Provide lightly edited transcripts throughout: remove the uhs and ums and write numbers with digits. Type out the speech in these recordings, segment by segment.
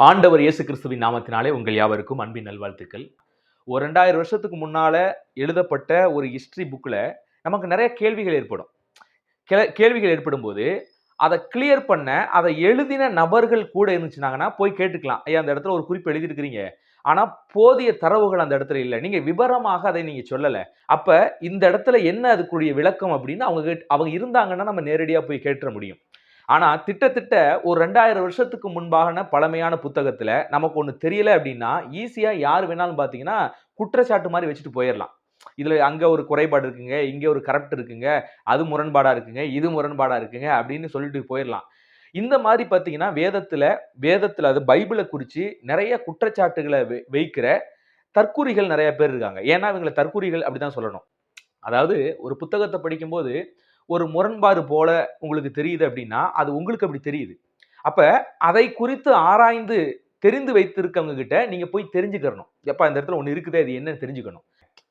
ஆண்டவர் இயேசு கிறிஸ்துவின் நாமத்தினாலே உங்கள் யாவருக்கும் அன்பின் நல்வாழ்த்துக்கள். ஒரு 2000 வருஷத்துக்கு முன்னால எழுதப்பட்ட ஒரு ஹிஸ்டரி புக்ல நமக்கு நிறைய கேள்விகள் ஏற்படும். கேள்விகள் ஏற்படும்போது அதை கிளியர் பண்ண அதை எழுதின நபர்கள் கூட இருந்துச்சுனாங்கன்னா போய் கேட்டுக்கலாம். ஐயா, அந்த இடத்துல ஒரு குறிப்பு எழுதியிருக்கிறீங்க, ஆனா போதிய தரவுகள் அந்த இடத்துல இல்ல, நீங்க விவரமாக அதை நீங்க சொல்லல, அப்ப இந்த இடத்துல என்ன அதுக்குரிய விளக்கம் அப்படின்னு அவங்க இருந்தாங்கன்னா நம்ம நேரடியா போய் கேட்டுற முடியும். ஆனா திட்டத்திட்ட ஒரு 2000 வருஷத்துக்கு முன்பான பழமையான புத்தகத்துல நமக்கு ஒண்ணு தெரியல அப்படின்னா ஈஸியா யார் வேணாலும் பாத்தீங்கன்னா குற்றச்சாட்டு மாதிரி வச்சுட்டு போயிடலாம். இதுல அங்க ஒரு குறைபாடு இருக்குங்க, இங்க ஒரு கரெக்ட் இருக்குங்க, அது முரண்பாடா இருக்குங்க, இது முரண்பாடா இருக்குங்க அப்படின்னு சொல்லிட்டு போயிடலாம். இந்த மாதிரி பாத்தீங்கன்னா வேதத்துல அது பைபிளை குறிச்சு நிறைய குற்றச்சாட்டுகளை வைக்கிற தற்குறிகள் நிறைய பேர் இருக்காங்க. ஏன்னா இவங்களை தற்குறிகள் அப்படிதான் சொல்லணும். அதாவது ஒரு புத்தகத்தை படிக்கும்போது ஒரு முரண்பாடு போல உங்களுக்கு தெரியுது அப்படின்னா அது உங்களுக்கு அப்படி தெரியுது. அப்ப அதை குறித்து ஆராய்ந்து தெரிந்து வைத்திருக்கவங்க கிட்ட நீங்க போய் தெரிஞ்சுக்கணும். எப்ப இந்த இடத்துல ஒண்ணு இருக்குது, அது என்னன்னு தெரிஞ்சுக்கணும்.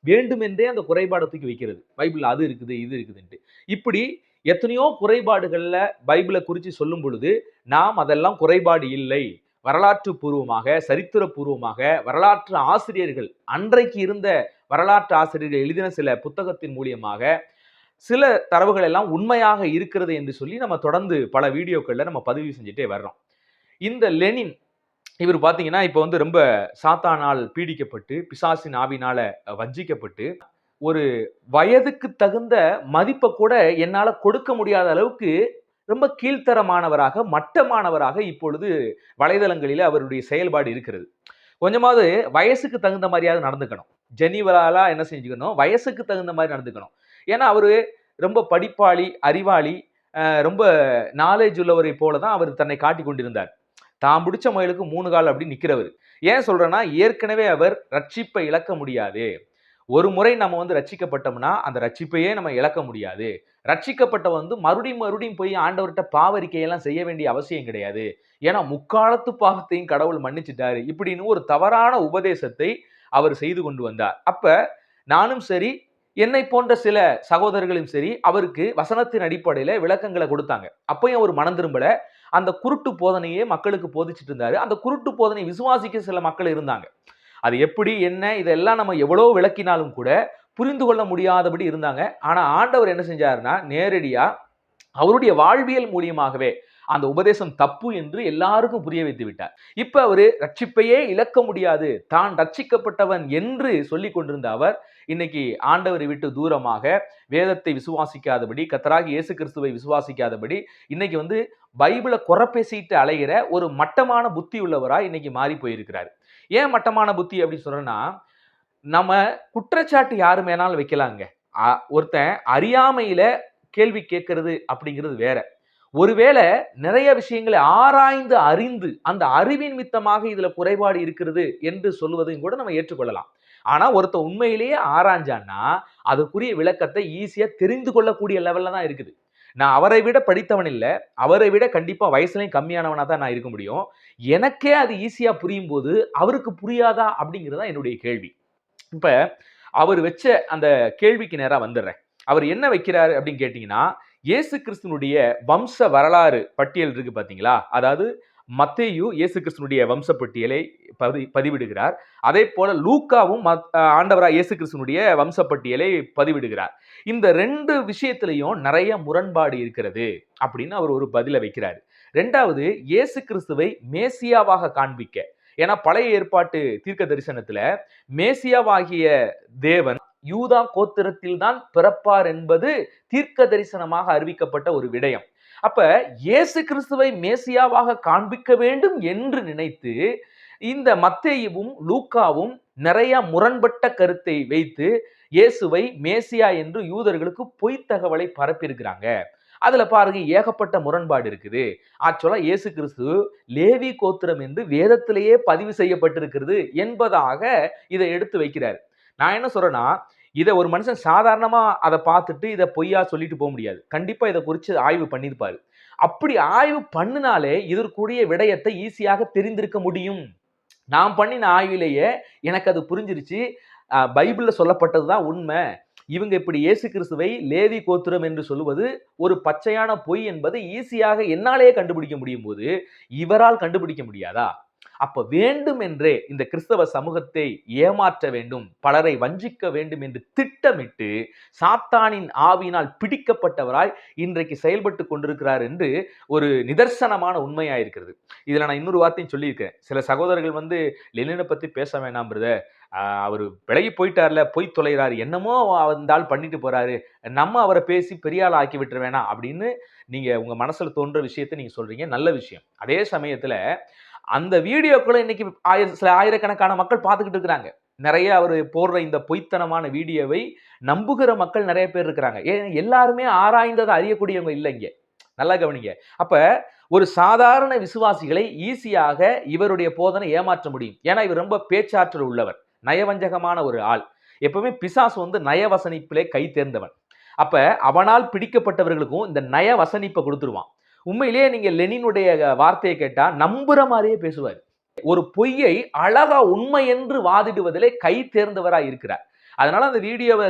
வேண்டுமென்றே அந்த குறைபாடை தூக்கி வைக்கிறது. பைபிள் அது இருக்குது, இது இருக்குதுன்ட்டு. இப்படி எத்தனையோ குறைபாடுகள்ல பைபிளை குறித்து சொல்லும் பொழுது நாம் அதெல்லாம் குறைபாடு இல்லை, வரலாற்று பூர்வமாக சரித்திர பூர்வமாக வரலாற்று ஆசிரியர்கள் அன்றைக்கு இருந்த வரலாற்று ஆசிரியர்கள் எழுதின சில புத்தகத்தின் மூலியமாக சில தரவுகள் எல்லாம் உண்மையாக இருக்கிறது என்று சொல்லி நம்ம தொடர்ந்து பல வீடியோக்கள்ல நம்ம பதிவு செஞ்சுட்டே வர்றோம். இந்த லெனின் இவர் பாத்தீங்கன்னா இப்ப வந்து ரொம்ப சாத்தானால் பீடிக்கப்பட்டு பிசாசின் ஆவினால வஞ்சிக்கப்பட்டு ஒரு வயதுக்கு தகுந்த மதிப்பை கூட என்னால கொடுக்க முடியாத அளவுக்கு ரொம்ப கீழ்த்தரமானவராக மட்டமானவராக இப்பொழுது வலைதளங்களில அவருடைய செயல்பாடு இருக்கிறது. கொஞ்சமாவது வயசுக்கு தகுந்த மாதிரியாவது நடந்துக்கணும். ஜெனிவலாலா என்ன செஞ்சுக்கணும், வயசுக்கு தகுந்த மாதிரி நடந்துக்கணும். ஏன்னா அவரு ரொம்ப படிப்பாளி, அறிவாளி, ரொம்ப நாலேஜ் உள்ளவரை போலதான் அவர் தன்னை காட்டி கொண்டிருந்தார். தான் பிடிச்ச முயலுக்கு 3 கால் அப்படி நிக்கிறவர். ஏன் சொல்றேன்னா ஏற்கனவே அவர் ரட்சிப்பை இழக்க முடியாது. ஒரு முறை நம்ம வந்து ரட்சிக்கப்பட்டோம்னா அந்த ரட்சிப்பையே நம்ம இழக்க முடியாது. ரட்சிக்கப்பட்ட வந்து மறுபடியும் போய் ஆண்டவர்கிட்ட பாவரிக்கையெல்லாம் செய்ய வேண்டிய அவசியம் கிடையாது. ஏன்னா முக்காலத்து பாவத்தையும் கடவுள் மன்னிச்சுட்டாரு இப்படின்னு ஒரு தவறான உபதேசத்தை அவர் செய்து கொண்டு வந்தார். அப்ப நானும் சரி, என்னை போன்ற சில சகோதரர்களும் சரி அவருக்கு வசனத்தின் அடிப்படையில விளக்கங்களை கொடுத்தாங்க. அப்பயும் அவர் மனம் திரும்பல. அந்த குருட்டு போதனையே மக்களுக்கு போதிச்சுட்டு இருந்தாரு. அந்த குருட்டு போதனை விசுவாசிக்க சில மக்கள் இருந்தாங்க. அது எப்படி என்ன இதெல்லாம் நம்ம எவ்வளவு விளக்கினாலும் கூட புரிந்து கொள்ள முடியாதபடி இருந்தாங்க. ஆனா ஆண்டவர் என்ன செஞ்சாருன்னா நேரடியா அவருடைய வாழ்வியல் மூலியமாகவே அந்த உபதேசம் தப்பு என்று எல்லாருக்கும் புரிய வைத்து விட்டார். இப்ப அவரு ரட்சிப்பையே இழக்க முடியாது, தான் ரட்சிக்கப்பட்டவன் என்று சொல்லிக் கொண்டிருந்த அவர் இன்னைக்கு ஆண்டவரை விட்டு தூரமாக வேதத்தை விசுவாசிக்காதபடி, கர்த்தராகிய இயேசு கிறிஸ்துவை விசுவாசிக்காதபடி இன்னைக்கு வந்து பைபிளை குறை பேசிட்டு அலைகிற ஒரு மட்டமான புத்தி உள்ளவராய் இன்னைக்கு மாறி போயிருக்கிறார். ஏன் மட்டமான புத்தி அப்படின்னு சொல்றேன்னா, நம்ம குற்றச்சாட்டு யாரு மேனாலும் வைக்கலாங்க. ஒருத்தன் அறியாமையில கேள்வி கேட்கிறது அப்படிங்கிறது வேற. ஒருவேளை நிறைய விஷயங்களை ஆராய்ந்து அறிந்து அந்த அறிவின் மித்தமாக இதுல குறைபாடு இருக்கிறது என்று சொல்வதையும் கூட நம்ம ஏற்றுக்கொள்ளலாம். ஆனா ஒருத்த உண்மையிலேயே ஆராய்ஞ்சான்னா அதுக்குரிய விளக்கத்தை ஈஸியா தெரிந்து கொள்ளக்கூடிய லெவல்ல தான் இருக்குது. நான் அவரை விட படித்தவன் இல்ல, அவரை விட கண்டிப்பா வயசுலயும் கம்மியானவனா தான் நான் இருக்க முடியும். எனக்கே அது ஈஸியா புரியும் போது அவருக்கு புரியாதா அப்படிங்கிறதா என்னுடைய கேள்வி. இப்ப அவர் வச்ச அந்த கேள்விக்கு நேரா வந்துடுறேன். அவர் என்ன வைக்கிறாரு அப்படின்னு கேட்டீங்கன்னா, இயேசு கிறிஸ்துனுடைய வம்ச வரலாறு பட்டியல் இருக்கு பாத்தீங்களா? அதாவது மத்தேயு இயேசு கிறிஸ்துனுடைய வம்ச பட்டியலை பதிவிடுகிறார். அதே போல லூக்காவும் ஆண்டவராய் இயேசு கிறிஸ்துனுடைய வம்ச பட்டியலை பதிவிடுகிறார். இந்த 2 விஷயத்திலையும் நிறைய முரண்பாடு இருக்கிறது அப்படின்னு அவர் ஒரு பதில வைக்கிறார். 2வது இயேசு கிறிஸ்துவை மேசியாவாக காண்பிக்க. ஏன்னா பழைய ஏற்பாட்டு தீர்க்க தரிசனத்துல மேசியாவாகிய தேவன் யூதா கோத்திரத்தில் தான் பிறப்பார் என்பது தீர்க்க தரிசனமாக அறிவிக்கப்பட்ட ஒரு விடயம். அப்ப இயேசு கிறிஸ்துவை மேசியாவாக காண்பிக்க வேண்டும் என்று நினைத்து இந்த மத்தேயுவும் லூக்காவும் நிறைய முரண்பட்ட கருத்தை வைத்து இயேசுவை மேசியா என்று யூதர்களுக்கு பொய் தகவலை பரப்பியிருக்கிறாங்க. அதுல பாருங்க ஏகப்பட்ட முரண்பாடு இருக்குது. ஆக்சுவலா இயேசு கிறிஸ்து லேவி கோத்திரம் என்று வேதத்திலேயே பதிவு செய்யப்பட்டிருக்கிறது என்பதாக இதை எடுத்து வைக்கிறார். நான் என்ன சொல்றேன்னா, இதை ஒரு மனுஷன் சாதாரணமா அதை பார்த்துட்டு இதை பொய்யா சொல்லிட்டு போக முடியாது. கண்டிப்பா இதை குறித்து ஆய்வு பண்ணியிருப்பாரு. அப்படி ஆய்வு பண்ணினாலே இதற்குரிய விடயத்தை ஈஸியாக தெரிந்திருக்க முடியும். நான் பண்ணின ஆய்விலேயே எனக்கு அது புரிஞ்சிருச்சு. பைபிள்ல சொல்லப்பட்டதுதான் உண்மை. இவங்க இப்படி இயேசு கிறிஸ்துவை லேவி கோத்திரம் என்று சொல்லுவது ஒரு பச்சையான பொய் என்பதை ஈஸியாக என்னாலேயே கண்டுபிடிக்க முடியும் போது இவரால் கண்டுபிடிக்க முடியாதா? அப்ப வேண்டும் என்றே இந்த கிறிஸ்தவ சமூகத்தை ஏமாற்ற வேண்டும், பலரை வஞ்சிக்க வேண்டும் என்று திட்டமிட்டு சாத்தானின் ஆவியினால் பிடிக்கப்பட்டவராய் இன்றைக்கு செயல்பட்டு கொண்டிருக்கிறார் என்று ஒரு நிதர்சனமான உண்மையாயிருக்கிறது. இதுல நான் இன்னொரு வார்த்தையும் சொல்லியிருக்கேன். சில சகோதரர்கள் லெனினை பத்தி பேச வேணாம் பிரதர், அவரு விலகி போயிட்டார்ல, போய் தொலைகிறாரு, என்னமோ அந்த ஆள் பண்ணிட்டு போறாரு, நம்ம அவரை பேசி பெரிய ஆள் ஆக்கி விட்டுற வேணாம் அப்படின்னு நீங்க உங்க மனசுல தோன்ற விஷயத்தை நீங்க சொல்றீங்க, நல்ல விஷயம். அதே சமயத்துல அந்த வீடியோக்களை இன்னைக்கு சில ஆயிரக்கணக்கான மக்கள் பார்த்துக்கிட்டு இருக்கிறாங்க. நிறைய அவர் போடுற இந்த பொய்த்தனமான வீடியோவை நம்புகிற மக்கள் நிறைய பேர் இருக்கிறாங்க. எல்லாருமே ஆராய்ந்ததை அறியக்கூடியவங்க இல்லை இங்க. நல்லா கவனிங்க. அப்ப ஒரு சாதாரண விசுவாசிகளை ஈஸியாக இவருடைய போதனை ஏமாற்ற முடியும். ஏன்னா இவர் ரொம்ப பேச்சாற்றல் உள்ளவர், நயவஞ்சகமான ஒரு ஆள். எப்பவுமே பிசாசு நயவசனிப்பிலே கை தேர்ந்தவன். அப்ப அவனால் பிடிக்கப்பட்டவர்களுக்கும் இந்த நயவசனிப்பை கொடுத்துருவான். உண்மையிலேயே நீங்க லெனினுடைய வார்த்தையை கேட்டா நம்புற மாதிரியே பேசுவார். ஒரு பொய்யை அழகா உண்மை என்று வாதிடுவதிலே கை தேர்ந்தவராய் இருக்கிறார். அதனால அந்த வீடியோவை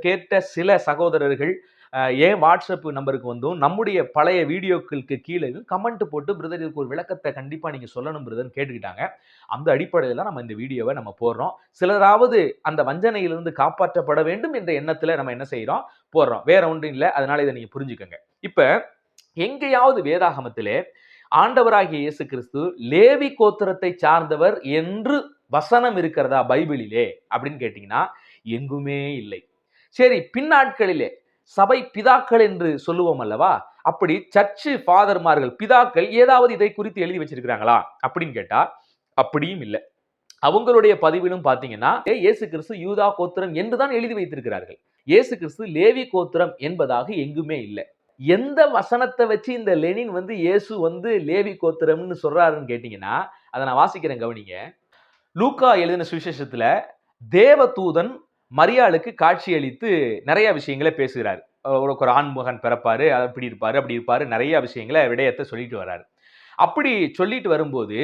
கேட்ட சில சகோதரர்கள் ஏன் வாட்ஸ்அப் நம்பருக்கு நம்முடைய பழைய வீடியோக்களுக்கு கீழே கமெண்ட் போட்டு பிரதர் இதுக்கு ஒரு விளக்கத்தை கண்டிப்பா நீங்க சொல்லணும் பிரதர்னு கேட்டுக்கிட்டாங்க. அந்த அடிப்படையில் நம்ம இந்த வீடியோவை நம்ம போடுறோம். சிலராவது அந்த வஞ்சனையிலிருந்து காப்பாற்றப்பட வேண்டும் என்ற எண்ணத்துல நம்ம என்ன செய்யறோம், போடுறோம். வேற ஒன்றும் இல்லை. அதனால இதை நீங்க புரிஞ்சுக்கோங்க. இப்ப எங்கேயாவது வேதாகமத்திலே ஆண்டவராகிய இயேசு கிறிஸ்து லேவி கோத்திரத்தை சார்ந்தவர் என்று வசனம் இருக்கிறதா பைபிளிலே அப்படின்னு கேட்டீங்கன்னா எங்குமே இல்லை. சரி, பின்னாட்களிலே சபை பிதாக்கள் என்று சொல்லுவோம் அல்லவா, அப்படி சர்ச்சு ஃபாதர்மார்கள் பிதாக்கள் ஏதாவது இதை குறித்து எழுதி வச்சிருக்கிறாங்களா அப்படின்னு கேட்டா அப்படியும் இல்லை. அவங்களுடைய பதிவிலும் பாத்தீங்கன்னா இயேசு கிறிஸ்து யூதா கோத்திரம் என்றுதான் எழுதி வைத்திருக்கிறார்கள். இயேசு கிறிஸ்து லேவி கோத்திரம் என்பதாக எங்குமே இல்லை. எந்த வசனத்தை வச்சு இந்த லெனின் இயேசு லேவி கோத்திரம்னு சொல்றாருன்னு கேட்டீங்கன்னா அதை நான் வாசிக்கிறேன், கவனிங்க. லூக்கா எழுதின சுவிசேஷத்துல தேவதூதன் மரியாளுக்கு காட்சி அளித்து நிறைய விஷயங்களை பேசுகிறார். ஒரு ஆண்மகன் பிறப்பாரு, அப்படி இருப்பாரு, நிறைய விஷயங்களை விடயத்தை சொல்லிட்டு வர்றாரு. அப்படி சொல்லிட்டு வரும்போது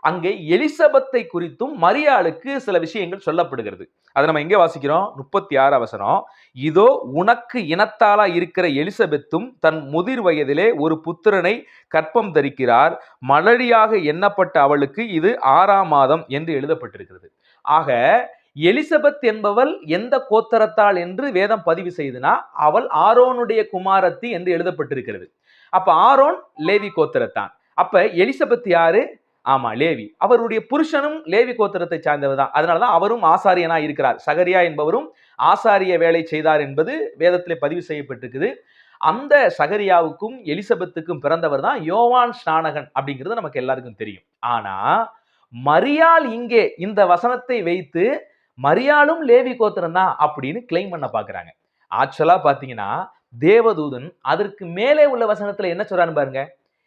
அங்கே எலிசபெத்தை குறித்தும் மரியாளுக்கு சில விஷயங்கள் சொல்லப்படுகிறது. அதை நம்ம எங்கே வாசிக்கிறோம்? 36 வசனம். இதோ உனக்கு இனத்தாலா இருக்கிற எலிசபெத்தும் தன் முதிர் வயதிலே ஒரு புத்திரனை கற்பம் தரிக்கிறார், மலடியாக எண்ணப்பட்ட அவளுக்கு இது 6ஆம் மாதம் என்று எழுதப்பட்டிருக்கிறது. ஆக எலிசபெத் என்பவள் எந்த கோத்திரத்தாள் என்று வேதம் பதிவு செய்துனா அவள் ஆரோனுடைய குமாரத்தி என்று எழுதப்பட்டிருக்கிறது. அப்ப ஆரோன் லேவி கோத்திரத்தான். அப்ப எலிசபெத் யாரு? ஆமா, லேவி. அவருடைய புருஷனும் லேவி கோத்திரத்தை சார்ந்தவர் தான். அதனாலதான் அவரும் ஆசாரியனா இருக்கிறார். சகரியா என்பவரும் ஆசாரிய வேலை செய்தார் என்பது வேதத்திலே பதிவு செய்யப்பட்டிருக்குது. அந்த சகரியாவுக்கும் எலிசபெத்துக்கும் பிறந்தவர் தான் யோவான் ஸ்நானகன் அப்படிங்கிறது நமக்கு எல்லாருக்கும் தெரியும். ஆனா மரியாள் இங்கே இந்த வசனத்தை வைத்து மரியாளும் லேவி கோத்திரம் தான் அப்படின்னு கிளைம் பண்ண பாக்குறாங்க. ஆக்சுவலா பாத்தீங்கன்னா தேவதூதன் அதற்கு மேலே உள்ள வசனத்துல என்ன சொல்றான்னு பாருங்க.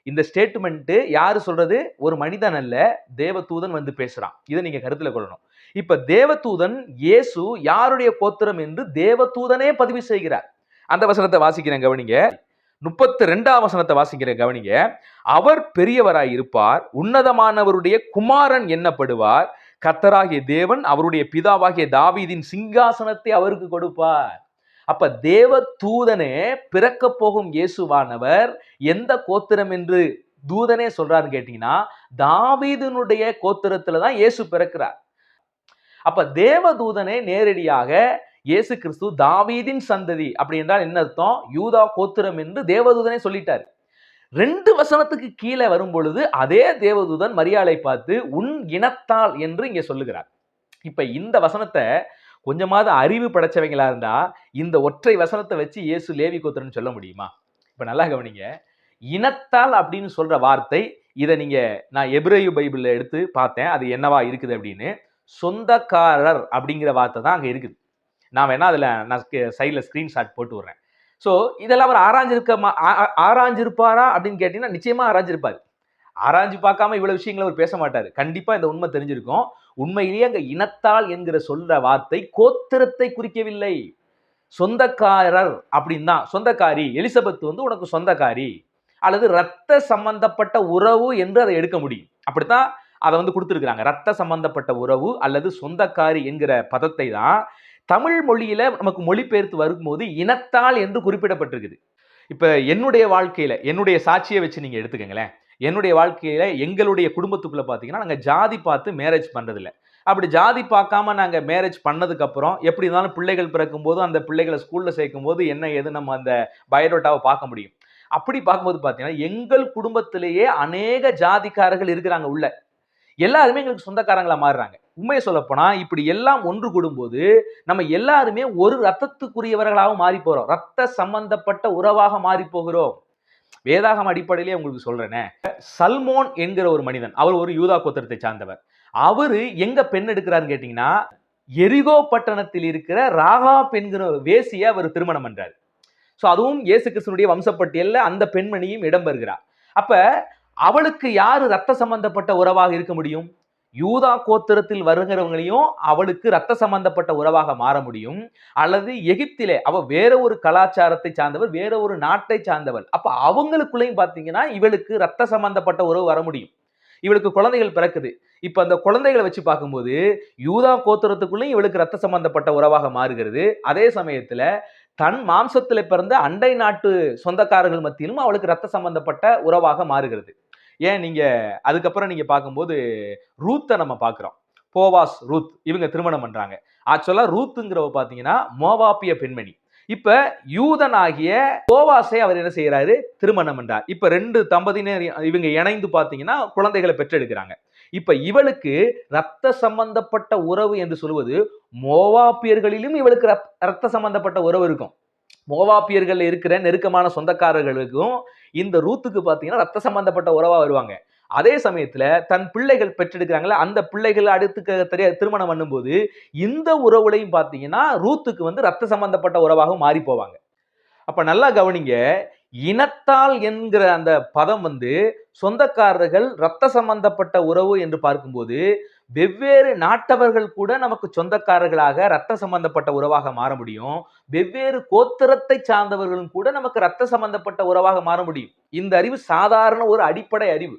இந்த ஸ்டேட்மெண்ட் யாரு சொல்றது? ஒரு மனிதன் அல்ல, தேவதூதன் பேசுறான். இதை நீங்க கருத்துல கொள்ளணும். இப்ப தேவதூதன் இயேசு யாருடைய கோத்திரம் என்று தேவதூதனே பதிவு செய்கிறார். அந்த வசனத்தை வாசிக்கிறேன், கவனிங்க. 32ஆம் வசனத்தை வாசிக்கிறேன், கவனிங்க. அவர் பெரியவராய் இருப்பார், உன்னதமானவருடைய குமாரன் எண்ணப்படுவார், கர்த்தராகிய தேவன் அவருடைய பிதாவாகிய தாவீதின் சிங்காசனத்தை அவருக்கு கொடுப்பார். அப்ப தேவ தூதனே பிறக்க போகும் இயேசுவானவர் எந்த கோத்திரம் என்று தூதனே சொல்றாருன்னு கேட்டீங்கன்னா தாவீதினுடைய கோத்திரத்துலதான் இயேசு பிறக்கிறார். அப்ப தேவ தூதனே நேரடியாக இயேசு கிறிஸ்து தாவீதின் சந்ததி அப்படி என்றால் என்ன அர்த்தம்? யூதா கோத்திரம் என்று தேவதூதனே சொல்லிட்டார். 2 வசனத்துக்கு கீழே வரும் பொழுது அதே தேவதூதன் மரியாளை பார்த்து உன் இனத்தால் என்று இங்க சொல்லுகிறார். இப்ப இந்த வசனத்தை கொஞ்சமாவது அறிவு படைச்சவங்களா இருந்தா இந்த ஒற்றை வசனத்தை வச்சு இயேசு லேவி கோத்திரம்னு சொல்ல முடியுமா? இப்ப நல்லா கவனிங்க. இனத்தால் அப்படின்னு சொல்ற வார்த்தை, இதை நான் எபிரேய பைபிள்ல எடுத்து பார்த்தேன், அது என்னவா இருக்குது அப்படின்னு. சொந்தக்காரர் அப்படிங்கிற வார்த்தை தான் அங்க இருக்குது. நான் வேணா அதுல சைட்ல ஸ்கிரீன்ஷாட் போட்டு விடுறேன். சோ இதெல்லாம் அவர் ஆராய்ஞ்சிருப்பாரா அப்படின்னு கேட்டீங்கன்னா நிச்சயமா ஆராய்ஞ்சிருப்பாரு. ஆராய்ஞ்சு பார்க்காம இவ்வளவு விஷயங்களை அவர் பேச மாட்டாரு. கண்டிப்பா இந்த உண்மை தெரிஞ்சிருக்கும். உண்மையிலேயே அங்க இனத்தால் என்கிற சொல்ற வார்த்தை கோத்திரத்தை குறிக்கவில்லை, சொந்தக்காரர் அப்படின்னு தான். சொந்தக்காரி எலிசபெத் உனக்கு சொந்தக்காரி அல்லது ரத்த சம்பந்தப்பட்ட உறவு என்று அதை எடுக்க முடியும். அப்படித்தான் அதை கொடுத்திருக்கிறாங்க. ரத்த சம்பந்தப்பட்ட உறவு அல்லது சொந்தக்காரி என்கிற பதத்தை தான் தமிழ் மொழியில நமக்கு மொழிபெயர்த்து வரும்போது இனத்தால் என்று குறிப்பிடப்பட்டிருக்குது. இப்ப என்னுடைய வாழ்க்கையில என்னுடைய சாட்சியை வச்சு நீங்க எடுத்துக்கங்களேன். என்னுடைய வாழ்க்கையில எங்களுடைய குடும்பத்துக்குள்ள பாத்தீங்கன்னா நாங்க ஜாதி பார்த்து மேரேஜ் பண்றது இல்ல. அப்படி ஜாதி பார்க்காம நாங்க மேரேஜ் பண்ணதுக்கு அப்புறம் எப்படி இருந்தாலும் பிள்ளைகள் பிறக்கும் போது அந்த பிள்ளைகளை ஸ்கூல்ல சேர்க்கும் போது என்ன ஏது நம்ம அந்த பயோடேட்டாவை பார்க்க முடியும். அப்படி பார்க்கும்போது பாத்தீங்கன்னா எங்கள் குடும்பத்திலேயே அநேக ஜாதிக்காரர்கள் இருக்கிறாங்க உள்ள. எல்லாருமே எங்களுக்கு சொந்தக்காரங்களா மாறுறாங்க. உண்மையை சொல்லப்போனா இப்படி எல்லாம் ஒன்று கூடும்போது நம்ம எல்லாருமே ஒரு ரத்தத்துக்குரியவர்களாக மாறி போறோம். ரத்த சம்பந்தப்பட்ட உறவாக மாறி போகிறோம். வேதாகம் அடிப்படையிலே உங்களுக்கு சொல்றேனே. சல்மோன் என்கிற ஒரு மனிதன், அவர் ஒரு யூதா கோத்திரத்தை சார்ந்தவர். அவரு எங்க பெண் எடுக்கிறாருன்னு கேட்டீங்கன்னா, எரிகோ பட்டணத்தில் இருக்கிற ராகாப் என்கிற வேசியை அவர் திருமணம் பண்றாரு. சோ அதுவும் இயேசு கிறிஸ்துனுடைய வம்சப்பட்டியல்ல அந்த பெண்மணியும் இடம்பெறுகிறார். அப்ப அவளுக்கு யாரு ரத்த சம்பந்தப்பட்ட உறவாக இருக்க முடியும்? யூதா கோத்திரத்தில் வருகிறவங்களையும் அவளுக்கு ரத்த சம்பந்தப்பட்ட உறவாக மாற முடியும். அல்லது எகிப்திலே அவ வேற ஒரு கலாச்சாரத்தை சார்ந்தவர், வேற ஒரு நாட்டை சார்ந்தவள். அப்ப அவங்களுக்குள்ளேயும் பாத்தீங்கன்னா இவளுக்கு ரத்த சம்பந்தப்பட்ட உறவு வர முடியும். இவளுக்கு குழந்தைகள் பிறக்குது. இப்ப அந்த குழந்தைகளை வச்சு பார்க்கும்போது யூதா கோத்திரத்துக்குள்ளேயும் இவளுக்கு ரத்த சம்பந்தப்பட்ட உறவாக மாறுகிறது. அதே சமயத்துல தன் மாம்சத்துல பிறந்த அண்டை நாட்டு சொந்தக்காரர்கள் மத்தியிலும் அவளுக்கு ரத்த சம்பந்தப்பட்ட உறவாக மாறுகிறது. ஏன் நீங்க அதுக்கப்புறம் நீங்க பார்க்கும்போது ரூத்தை நம்ம பார்க்கிறோம். போவாஸ், ரூத் இவங்க திருமணம் பண்றாங்க. ஆக்சுவலா ரூத்துங்கிறவ பாத்தீங்கன்னா மோவாப்பிய பெண்மணி. இப்ப யூதனாகிய போவாஸை அவர் என்ன செய்யறாரு? திருமணம் பண்றார். இப்ப 2 தம்பதியினர் இவங்க இணைந்து பாத்தீங்கன்னா குழந்தைகளை பெற்றெடுக்கிறாங்க. இப்ப இவளுக்கு ரத்த சம்பந்தப்பட்ட உறவு என்று சொல்வது மோவாப்பியர்களிலும் இவளுக்கு ரத்த சம்பந்தப்பட்ட உறவு இருக்கும். மோவாப்பியர்கள் இருக்கிற நெருக்கமான சொந்தக்காரர்களுக்கும் இந்த ரூத்துக்கு பாத்தீங்கன்னா ரத்த சம்பந்தப்பட்ட உறவா வருவாங்க. அதே சமயத்துல தன் பிள்ளைகள் பெற்றெடுக்கிறாங்களா, அந்த பிள்ளைகள் அடுத்து திருமணம் பண்ணும்போது இந்த உறவுலையும் பாத்தீங்கன்னா ரூத்துக்கு ரத்த சம்பந்தப்பட்ட உறவாக மாறி போவாங்க. அப்ப நல்லா கவனிங்க, இனத்தால் என்கிற அந்த பதம் சொந்தக்காரர்கள் ரத்த சம்பந்தப்பட்ட உறவு என்று பார்க்கும்போது வெவ்வேறு நாட்டவர்கள் கூட நமக்கு சொந்தக்காரர்களாக ரத்த சம்பந்தப்பட்ட உறவாக மாற முடியும். வெவ்வேறு கோத்திரத்தை சார்ந்தவர்களும் கூட நமக்கு ரத்த சம்பந்தப்பட்ட உறவாக மாற முடியும். இந்த அறிவு சாதாரண ஒரு அடிப்படை அறிவு.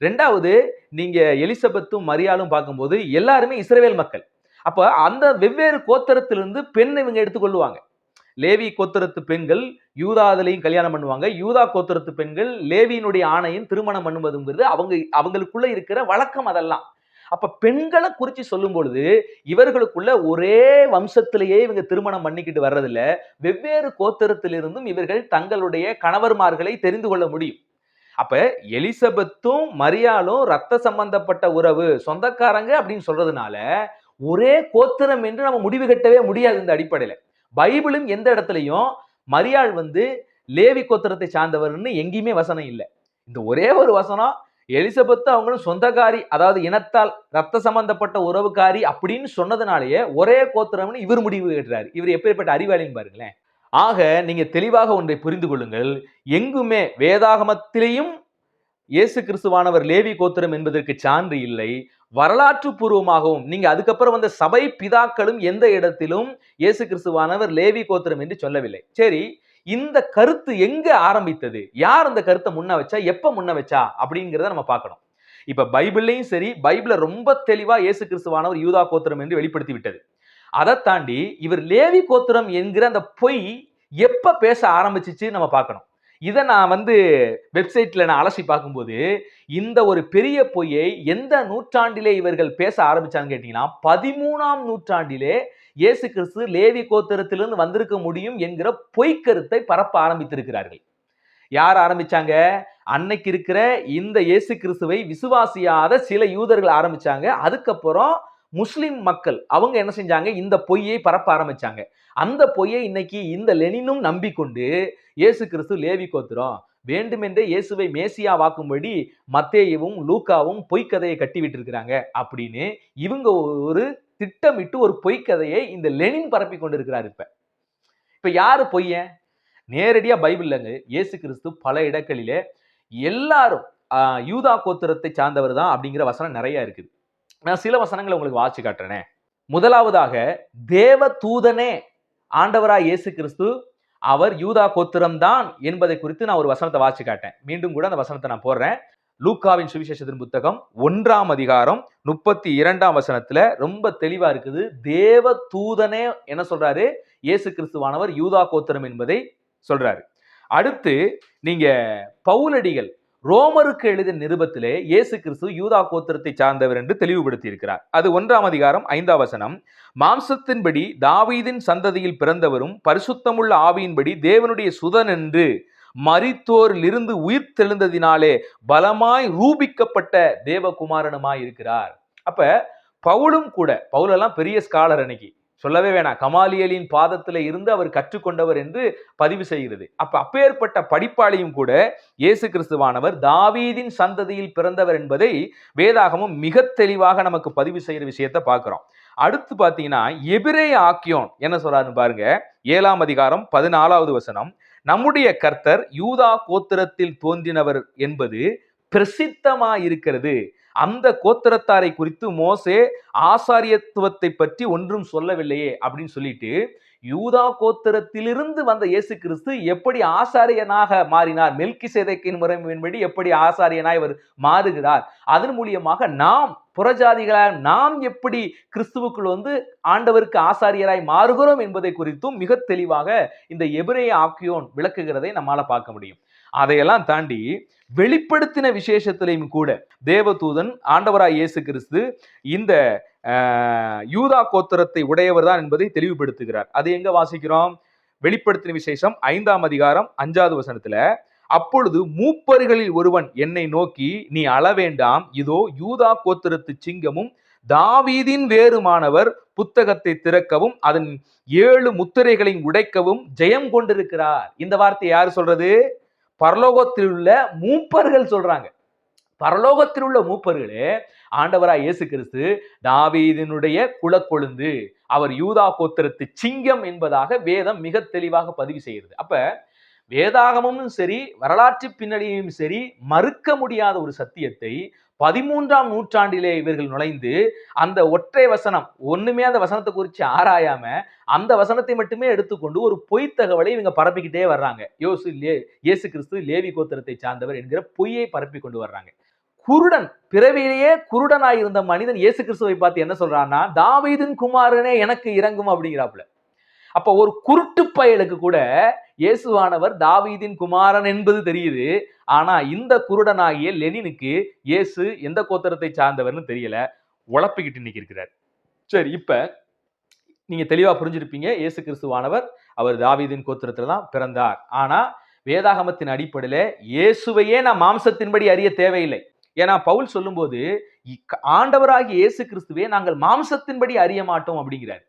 2வது, நீங்க எலிசபெத்தும் மரியாளும் பார்க்கும்போது எல்லாருமே இஸ்ரவேல் மக்கள். அப்ப அந்த வெவ்வேறு கோத்திரத்திலிருந்து பெண் இவங்க எடுத்துக்கொள்வாங்க. லேவி கோத்திரத்து பெண்கள் யூதாவிலையும் கல்யாணம் பண்ணுவாங்க. யூதா கோத்திரத்து பெண்கள் லேவியினுடைய ஆணையும் திருமணம் பண்ணுவதுங்கிறது அவங்களுக்குள்ள இருக்கிற வழக்கம். அதெல்லாம் அப்ப பெண்களை குறிச்சு சொல்லும் பொழுது இவர்களுக்குள்ள ஒரே வம்சத்திலேயே இவங்க திருமணம் பண்ணிக்கிட்டு வர்றதில்ல. வெவ்வேறு கோத்திரத்திலிருந்தும் இவர்கள் தங்களுடைய கணவர்மார்களை தெரிந்து கொள்ள முடியும். அப்ப எலிசபெத்தும் மரியாளும் ரத்த சம்பந்தப்பட்ட உறவு சொந்தக்காரங்க அப்படின்னு சொல்றதுனால ஒரே கோத்திரம் என்று நம்ம முடிவு கட்டவே முடியாது. இந்த அடிப்படையில பைபிளும் எந்த இடத்துலையும் மரியாள் லேவி கோத்திரத்தை சார்ந்தவர்னு எங்கேயுமே வசனம் இல்லை. இந்த ஒரே ஒரு வசனம் எலிசபெத் அவங்களும் சொந்தக்காரி, அதாவது இனத்தால் ரத்த சம்பந்தப்பட்ட உறவுக்காரி அப்படின்னு சொன்னதுனாலேயே ஒரே கோத்திரம்னு இவர் முடிவு கேட்டாரு. இவர் எப்பேற்பட்ட அறிவாளின்னு பாருங்களேன். ஆக நீங்க தெளிவாக ஒன்றை புரிந்து கொள்ளுங்கள். எங்குமே வேதாகமத்திலேயும் இயேசு கிறிஸ்துவானவர் லேவி கோத்திரம் என்பதற்கு சான்று இல்லை. வரலாற்று பூர்வமாகவும் நீங்க அதுக்கப்புறம் வந்த சபை பிதாக்களும் எந்த இடத்திலும் இயேசு கிறிஸ்துவானவர் லேவி கோத்திரம் என்று சொல்லவில்லை. சரி, இந்த கருத்து எங்க ஆரம்பித்தது? யார் அந்த கருத்தை முன்ன வச்சா, எப்ப முன்ன வச்சா அப்படிங்கிறத நம்ம பார்க்கணும். இப்ப பைபிள்லையும் சரி, பைபிள ரொம்ப தெளிவா இயேசு கிறிஸ்துவானவர் யூதா கோத்திரம் என்று வெளிப்படுத்தி விட்டது. அதை தாண்டி இவர் லேவி கோத்திரம் என்கிற அந்த பொய் எப்ப பேச ஆரம்பிச்சிச்சு நம்ம பார்க்கணும். இதை நான் வெப்சைட்ல நான் அலசி பார்க்கும்போது இந்த ஒரு பெரிய பொய்யை எந்த நூற்றாண்டிலே இவர்கள் பேச ஆரம்பிச்சான்னு கேட்டீங்கன்னா 13ஆம் நூற்றாண்டிலே இயேசு கிறிஸ்து லேவி கோத்திரத்திலிருந்து வந்திருக்க முடியும் என்கிற பொய்க்கருத்தை பரப்ப ஆரம்பித்திருக்கிறார்கள். யார் ஆரம்பிச்சாங்க? அன்னைக்கு இருக்கிற இந்த இயேசு கிறிஸ்துவை விசுவாசியாத சில யூதர்கள் ஆரம்பிச்சாங்க. அதுக்கப்புறம் முஸ்லிம் மக்கள் அவங்க என்ன செஞ்சாங்க? இந்த பொய்யை பரப்ப ஆரம்பிச்சாங்க. அந்த பொய்யை இன்னைக்கு இந்த லெனினும் நம்பிக்கொண்டு இயேசு கிறிஸ்து லேவி கோத்திரம், வேண்டுமென்றே இயேசுவை மேசியா வாக்கும்படி மத்தேயுவும் லூக்காவும் பொய்க்கதையை கட்டி விட்டு அப்படின்னு இவங்க ஒரு திட்டமிட்டு ஒரு பொய்க்கதையை இந்த லெனின் பரப்பி கொண்டிருக்கிறார். இப்ப யாரு பொய்யன்? நேரடியா பைபிள்லங்க இயேசு கிறிஸ்து பல இடங்களிலே எல்லாரும் யூதா கோத்திரத்தை சார்ந்தவர் தான் அப்படிங்கிற வசனம் நிறைய இருக்குது. நான் சில வசனங்களை உங்களுக்கு வாசிச்சு காட்டுறேனே. முதலாவதாக, தேவ தூதனே ஆண்டவராய் இயேசு கிறிஸ்து அவர் யூதா கோத்திரம் தான் என்பதை குறித்து நான் ஒரு வசனத்தை வாசிச்சு காட்டேன். மீண்டும் கூட அந்த வசனத்தை நான் போடுறேன். லூக்காவின் சுவிசேஷத்தின் புத்தகம் 1ஆம் அதிகாரம் 32ஆம் வசனத்துல ரொம்ப தெளிவா இருக்குது. தேவ தூதனே என்ன சொல்றாரு? இயேசு கிறிஸ்துவானவர் யூதா கோத்திரம் என்பதை சொல்றாரு. அடுத்து நீங்க பவுலடிகள் ரோமருக்கு எழுதிய நிருபத்திலே இயேசு கிறிஸ்து யூதா கோத்திரத்தை சார்ந்தவர் என்று தெளிவுபடுத்தி இருக்கிறார். அது 1 அதிகாரம் 5 வசனம். மாம்சத்தின்படி தாவீதின் சந்ததியில் பிறந்தவரும் பரிசுத்தமுள்ள ஆவியின்படி தேவனுடைய சுதன் என்று மரித்தோரிலிருந்து உயிர் தெழுந்ததினாலே பலமாய் ரூபிக்கப்பட்ட தேவகுமாரனுமாய் இருக்கிறார். அப்ப பவுலும் கூட, பவுலெல்லாம் பெரிய ஸ்காலர், அன்னைக்கு சொல்லவே வேணாம், கமாலியலின் பாதத்தில் இருந்து அவர் கற்றுக்கொண்டவர் என்று பதிவு செய்கிறது. அப்பேற்பட்ட படிப்பாளியும் கூட இயேசு கிறிஸ்துவானவர் தாவீதின் சந்ததியில் பிறந்தவர் என்பதை வேதாகமும் மிக தெளிவாக நமக்கு பதிவு செய்கிற விஷயத்தை பார்க்கிறோம். அடுத்து பார்த்தீங்கன்னா எபிரேய ஆக்கியோன் என்ன சொல்றாருன்னு பாருங்க. 7 அதிகாரம் 14 வசனம். நம்முடைய கர்த்தர் யூதா கோத்திரத்தில் தோன்றினவர் என்பது பிரசித்தமாயிருக்கிறது. அந்த கோத்திரத்தாரை குறித்து மோசே ஆசாரியத்துவத்தை பற்றி ஒன்றும் சொல்லவில்லையே அப்படின்னு சொல்லிட்டு, யூதா கோத்திரத்திலிருந்து வந்த இயேசு கிறிஸ்து எப்படி ஆசாரியனாக மாறினார், மெல்கிசேதேக்கின் முறைமையின்படி எப்படி ஆசாரியனாய் அவர் மாறுகிறார், அதன் மூலியமாக நாம் புறஜாதிகளால் நாம் எப்படி கிறிஸ்துவுக்குள் வந்து ஆண்டவருக்கு ஆசாரியராய் மாறுகிறோம் என்பதை குறித்தும் மிக தெளிவாக இந்த எபிரேய ஆக்கியோன் விளக்குகிறதை நம்மால பார்க்க முடியும். அதையெல்லாம் தாண்டி வெளிப்படுத்தின விசேஷத்திலையும் கூட தேவதூதன் ஆண்டவராய் இயேசு கிறிஸ்து இந்த யூதா கோத்திரத்தை உடையவர் தான் என்பதை தெளிவுபடுத்துகிறார். அது எங்க வாசிக்கிறோம்? வெளிப்படுத்தின விசேஷம் 5 அதிகாரம் 5 வசனத்துல, அப்பொழுது மூப்பர்களில் ஒருவன் என்னை நோக்கி, நீ அள வேண்டாம், இதோ யூதா கோத்திரத்து சிங்கமும் தாவீதின் வேறுமானவர் புத்தகத்தை திறக்கவும் அதன் 7 முத்திரைகளை உடைக்கவும் ஜெயம் கொண்டிருக்கிறார். இந்த வார்த்தை யாரு சொல்றது? பரலோகத்தில் உள்ள மூப்பர்கள் சொல்றாங்க. பரலோகத்தில் உள்ள மூப்பர்களே, ஆண்டவராய் இயேசு கிறிஸ்து தாவீதினுடைய குலக்கொழுந்து, அவர் யூதா கோத்திரத்து சிங்கம் என்பதாக வேதம் மிக தெளிவாக பதிவு செய்கிறது. அப்ப வேதாகமும் சரி, வரலாற்று பின்னணியும் சரி, மறுக்க முடியாத ஒரு சத்தியத்தை 13ஆம் நூற்றாண்டிலே இவர்கள் நுழைந்து அந்த ஒற்றை வசனம், ஒண்ணுமே அந்த வசனத்தை குறித்து ஆராயாம அந்த வசனத்தை மட்டுமே எடுத்துக்கொண்டு ஒரு பொய் தகவலை இவங்க பரப்பிக்கிட்டே வர்றாங்க. இயேசு கிறிஸ்து லேவி கோத்திரத்தை சார்ந்தவர் என்கிற பொய்யை பரப்பி கொண்டு வர்றாங்க. குருடன், பிறவிலேயே குருடனாய் இருந்த மனிதன் இயேசு கிறிஸ்துவை பார்த்து என்ன சொல்றான்னா, தாவீதின் குமாரனே எனக்கு இறங்கும் அப்படிங்கிறாப்புல. அப்ப ஒரு குருட்டு பயலுக்கு கூட இயேசுவானவர் தாவீதின் குமாரன் என்பது தெரியுது. ஆனா இந்த குருடனாகிய லெனினுக்கு இயேசு எந்த கோத்திரத்தை சார்ந்தவர்னு தெரியல, உழப்பிக்கிட்டு இன்னைக்கு இருக்கிறார். சரி, இப்ப நீங்க தெளிவா புரிஞ்சிருப்பீங்க, இயேசு கிறிஸ்துவானவர் அவர் தாவீதின் கோத்திரத்துல தான் பிறந்தார். ஆனா வேதாகமத்தின் அடிப்படையில இயேசுவையே நாம் மாம்சத்தின்படி அறிய தேவையில்லை. ஏன்னா பவுல் சொல்லும்போது ஆண்டவராகிய இயேசு கிறிஸ்துவே நாங்கள் மாம்சத்தின்படி அறிய மாட்டோம் அப்படிங்கிறார்.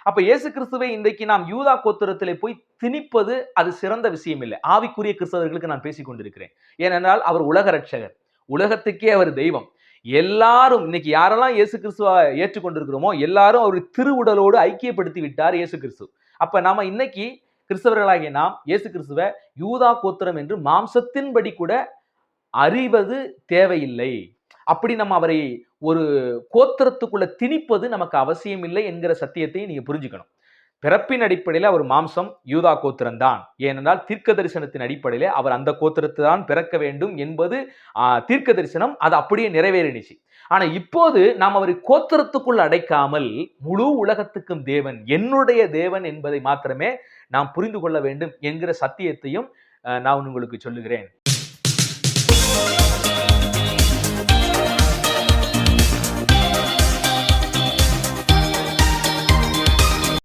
அப்ப இயேசு கிறிஸ்துவை இன்றைக்கு நாம் யூதா கோத்திரத்திலே போய் திணிப்பது அது சிறந்த விஷயம் இல்லை. ஆவிக்குரிய கிறிஸ்தவர்களுக்கு நான் பேசிக் கொண்டிருக்கிறேன். ஏனென்றால் அவர் உலக ரட்சகர், உலகத்துக்கே அவர் தெய்வம். எல்லாரும் இன்னைக்கு யாரெல்லாம் இயேசு கிறிஸ்துவ ஏற்றுக்கொண்டிருக்கிறோமோ எல்லாரும் அவர் திருவுடலோடு ஐக்கியப்படுத்தி விட்டார் இயேசு கிறிஸ்து. அப்ப நாம இன்னைக்கு கிறிஸ்தவர்களாகிய நாம் இயேசு கிறிஸ்துவ யூதா கோத்திரம் என்று மாம்சத்தின்படி கூட அறிவது தேவையில்லை. அப்படி நம்ம அவரை ஒரு கோத்திரத்துக்குள்ள திணிப்பது நமக்கு அவசியம் இல்லை என்கிற சத்தியத்தை நீங்க புரிஞ்சுக்கணும். பிறப்பின் அடிப்படையில் அவர் மாம்சம் யூதா கோத்திரம் தான். ஏனென்றால் தீர்க்க தரிசனத்தின் அடிப்படையில் அவர் அந்த கோத்திரத்தை தான் பிறக்க வேண்டும் என்பது தீர்க்க தரிசனம், அது அப்படியே நிறைவேறினுச்சு. ஆனா இப்போது நாம் அவரை கோத்திரத்துக்குள் அடைக்காமல் முழு உலகத்துக்கும் தேவன், என்னுடைய தேவன் என்பதை மாத்திரமே நாம் புரிந்து கொள்ள வேண்டும் என்கிற சத்தியத்தையும் நான் உங்களுக்கு சொல்லுகிறேன்.